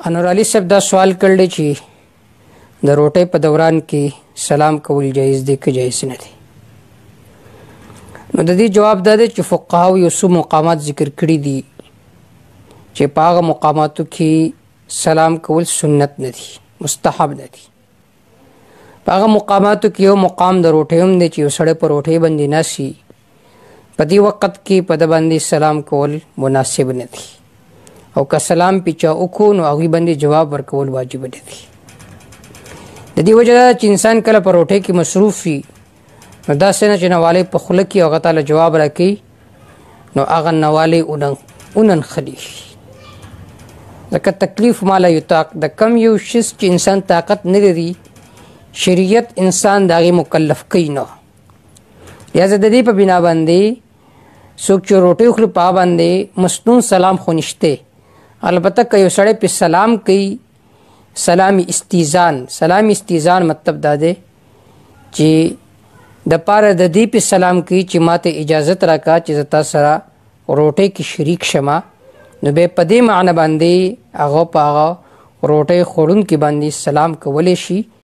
انورعلی صاحب دا سوال کړل چې د روټۍ په دوران کې سلام کول جایز دی که جایز نه دی. نو د دې جواب دا دی چې فقهاو یو څو مقامات ذکر کړي دي چې په هغه مقاماتو کې سلام کول سنت نه دي، مستحب نه دي. په هغه مقاماتو کې یو مقام د روټۍ هم دی چې یو سړی په روټۍ باندې ناسي، په دې وخت کې په د باندې سلام کول مناسب نه دي، او که سلام پې چا وکړو نو هغوی باندې جواب ورکول واجب نه دي. د دې وجه دا چې انسان کله په روټۍ کې مصروف وي نو داسې نه چې نوالی په خوله کې هغه تاله جواب راکوي نو هغه نوالی وننخلي، ځکه تکلیف ما لا یطاق، د کم یو شیز چې انسان طاقت نه لري شریعت انسان د هغې مکلف کوي نه. لہذا د دې په بنا باندې څوک چې روټۍ خوري په هغه باندې مسنون سلام خو نشته، البته که یو سړی پې سلام کوي سلام استیزان مطلب دا دی چې د پاره د دې پې سلام کوي چې ما ته اجازت راکړه چې زه تا سره روټۍ کې شریک شمه، نو بیا په دې معنی باندې هغه په هغه روټۍ خوړونکي باندې سلام کولی شي